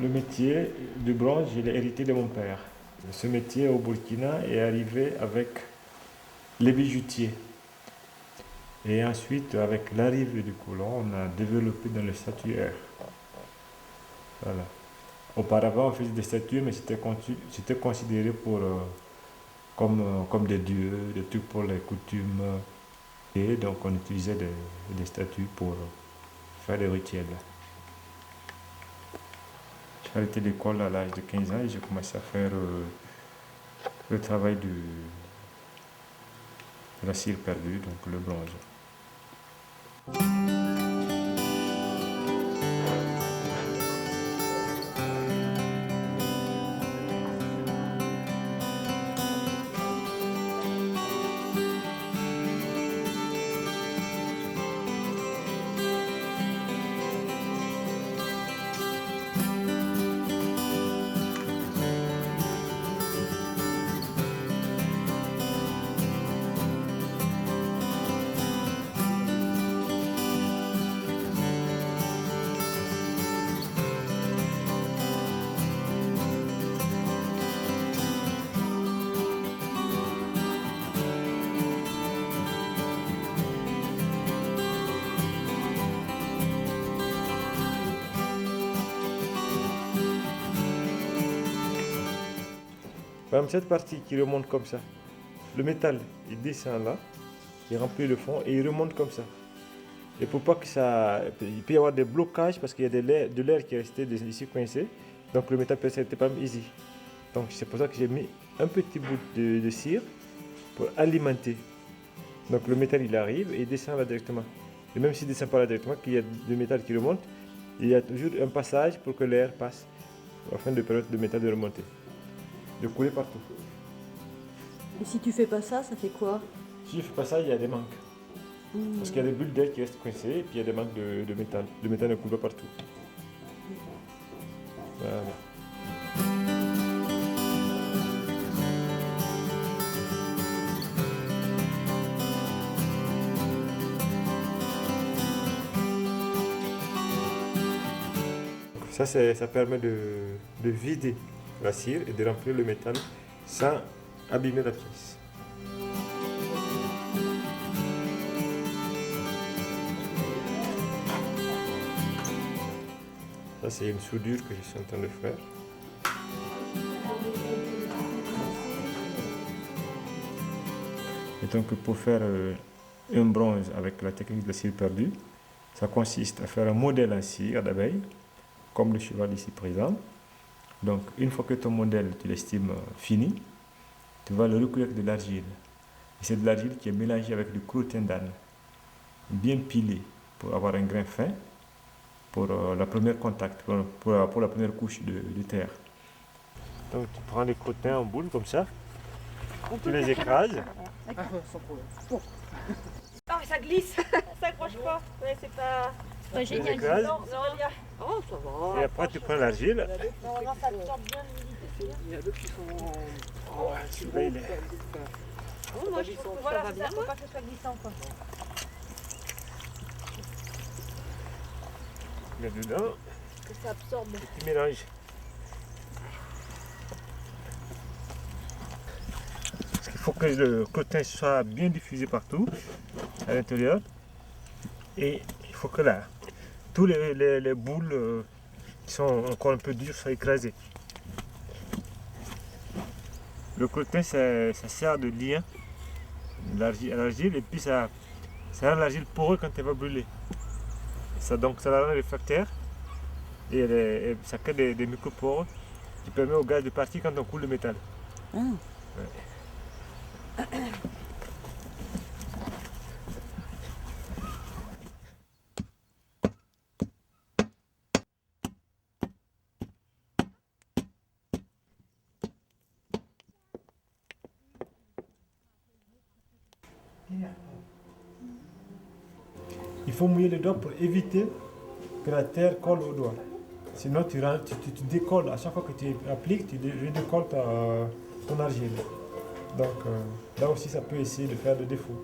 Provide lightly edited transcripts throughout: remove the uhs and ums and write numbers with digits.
Le métier de bronze, je l'ai hérité de mon père. Ce métier au Burkina est arrivé avec les bijoutiers. Et ensuite, avec l'arrivée du colon, on a développé dans le statuaire. Voilà. Auparavant, on faisait des statues, mais c'était considéré comme des dieux, des trucs pour les coutumes. Et donc, on utilisait des statues pour faire des rituels. J'ai arrêté l'école à l'âge de 15 ans et j'ai commencé à faire le travail de la cire perdue, donc le bronze. Par exemple, cette partie qui remonte comme ça, le métal, il descend là, il remplit le fond et il remonte comme ça. Et pour pas que ça... Il peut y avoir des blocages parce qu'il y a de l'air qui est resté ici coincé. Donc le métal peut être pas easy. Donc c'est pour ça que j'ai mis un petit bout de cire pour alimenter. Donc le métal il arrive et il descend là directement. Et même s'il ne descend pas là directement, qu'il y a du métal qui remonte, il y a toujours un passage pour que l'air passe afin de permettre au métal de remonter, de couler partout. Et si tu fais pas ça, ça fait quoi? Si je ne fais pas ça, il y a des manques. Parce qu'il y a des bulles d'air qui restent coincées et puis il y a des manques de métal. Le métal ne coule pas partout. Voilà. Ça permet de vider la cire et de remplir le métal sans abîmer la pièce. Ça, c'est une soudure que je suis en train de faire. Et donc, pour faire un bronze avec la technique de la cire perdue, ça consiste à faire un modèle en cire d'abeille, comme le cheval ici présent. Donc, une fois que ton modèle, tu l'estimes fini, tu vas le recouvrir avec de l'argile. Et c'est de l'argile qui est mélangée avec du crottin d'âne, bien pilé pour avoir un grain fin pour la première contact, pour la première couche de terre. Donc, tu prends les crottins en boule comme ça, tu les écrases. Sans problème. Bon. Ah, mais ça glisse, ça s'accroche pas. Ouais, c'est pas génial. Écrases. Non, oh, ça va. Et après, tu prends l'argile. Non, ça absorbe bien l'humidité. Il y a deux qui sont... Oh, celui-là, il est... Oh, moi, je trouve que voilà, ça faut pas que ce soit glissant, quoi. Tu mets dedans Que ça absorbe. et tu mélanges. Parce qu'il faut que le crottin soit bien diffusé partout, à l'intérieur. Et il faut que là, tous les boules qui sont encore un peu dures soient écrasées. Le crottin, ça sert de lien à l'argile et puis ça rend l'argile poreuse quand elle va brûler. Donc ça la rend réfractaire et ça crée des micropores qui permettent au gaz de partir quand on coule le métal. Ouais. Il faut mouiller les doigts pour éviter que la terre colle aux doigts. Sinon, tu décolles. À chaque fois que tu appliques, tu redécolles ton argile. Donc, là aussi, ça peut essayer de faire des défauts.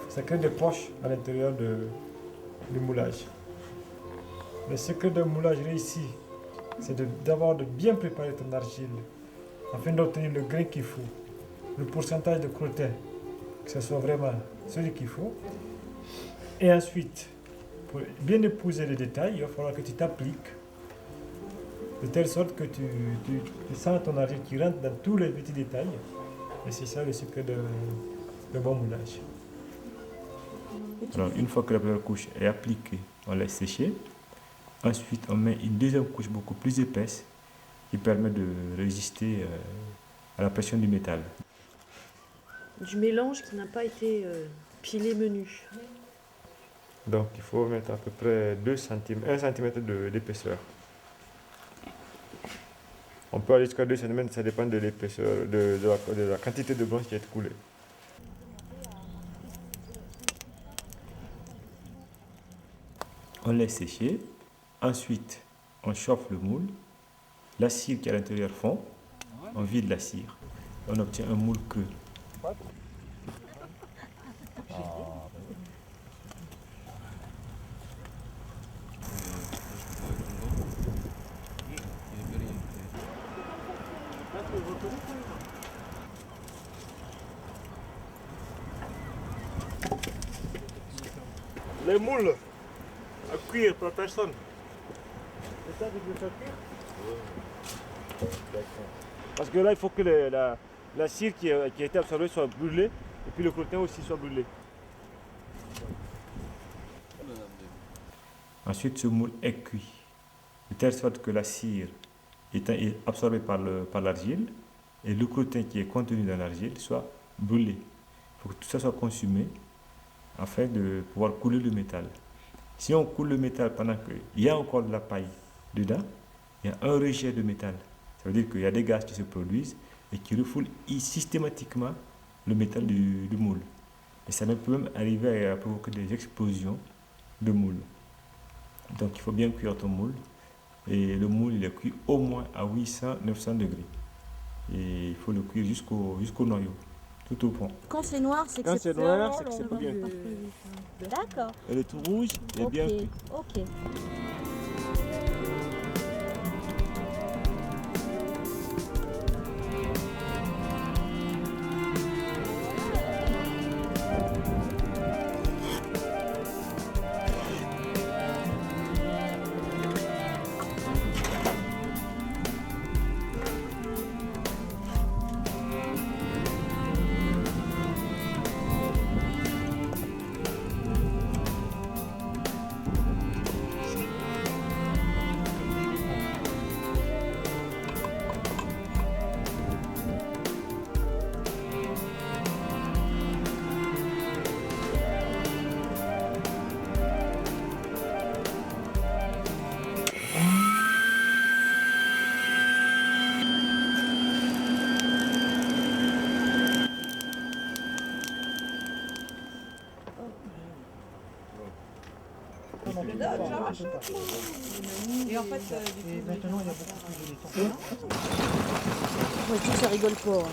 Ça crée des poches à l'intérieur du moulage. Le secret d'un moulage réussi c'est d'abord de bien préparer ton argile afin d'obtenir le grain qu'il faut, le pourcentage de crottin, que ce soit vraiment celui qu'il faut. Et ensuite, pour bien épouser les détails, il va falloir que tu t'appliques de telle sorte que tu sens ton argile qui rentre dans tous les petits détails. Et c'est ça le secret de bon moulage. Alors, une fois que la première couche est appliquée, on laisse sécher. Ensuite, on met une deuxième couche beaucoup plus épaisse qui permet de résister à la pression du métal. Du mélange qui n'a pas été pilé menu. Donc, il faut mettre à peu près 1 cm d'épaisseur. On peut aller jusqu'à 2 cm, ça dépend de l'épaisseur, de la quantité de blanche qui est coulée. On laisse sécher. Ensuite, on chauffe le moule. La cire qui est à l'intérieur fond. On vide la cire. On obtient un moule creux. Les moules à cuire par personne. C'est ça que je veux faire cuire? Parce que là, il faut que la cire qui a été absorbée soit brûlée et puis le crottin aussi soit brûlé. Ensuite, ce moule est cuit de telle sorte que la cire est absorbée par l'argile et le crottin qui est contenu dans l'argile soit brûlé. Il faut que tout ça soit consumé afin de pouvoir couler le métal. Si on coule le métal pendant qu'il y a encore de la paille dedans, il y a un rejet de métal. Ça veut dire qu'il y a des gaz qui se produisent et qui refoulent systématiquement le métal du moule. Et ça peut même arriver à provoquer des explosions de moule. Donc il faut bien cuire ton moule. Et le moule, il est cuit au moins à 800-900 degrés. Et il faut le cuire jusqu'au noyau, tout au fond. Quand c'est noir, c'est que Quand c'est noir, c'est que c'est pas bien cuit. D'accord. Et le tout rouge est bien cuit. Ok. Et en fait, Et maintenant, il y a beaucoup plus de lait. Moi, je dis que ça rigole pas.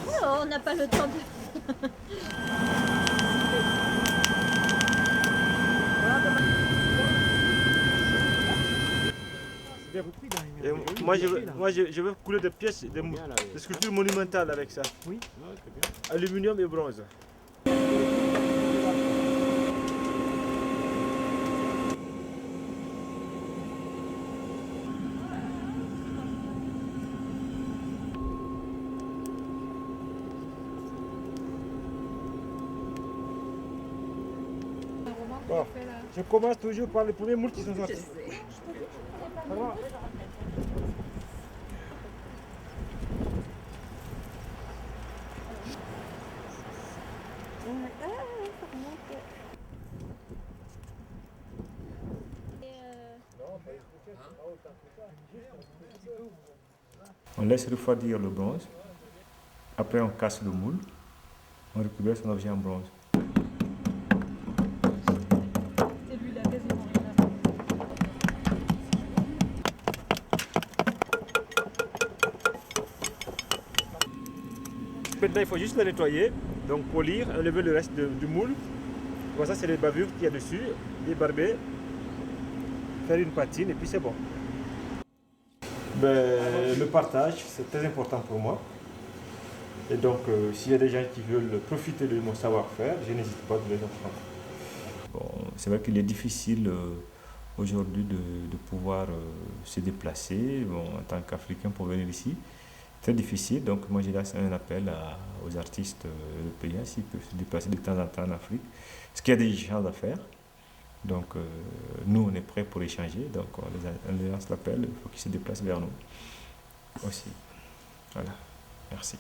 Oh, on n'a pas le temps de... Et moi, je veux couler des pièces, des sculptures monumentales avec ça. Oui. Aluminium et bronze. Bon, je commence toujours par les premiers moules qui sont sortis. On laisse refroidir le bronze. Après, on casse le moule. On récupère son objet en bronze. Maintenant, il faut juste le nettoyer, donc polir, enlever le reste du moule. Comme ça, c'est les bavures qu'il y a dessus, débarber, faire une patine et puis c'est bon. Le partage, c'est très important pour moi. Et donc, s'il y a des gens qui veulent profiter de mon savoir-faire, je n'hésite pas de les apprendre. Bon, c'est vrai qu'il est difficile aujourd'hui de pouvoir se déplacer en tant qu'Africain pour venir ici. Très difficile, donc moi j'ai lancé un appel aux artistes européens s'ils peuvent se déplacer de temps en temps en Afrique. Parce qu'il y a des échanges à faire. Donc nous on est prêts pour échanger, donc on les lance l'appel, il faut qu'ils se déplacent vers nous aussi. Voilà, merci.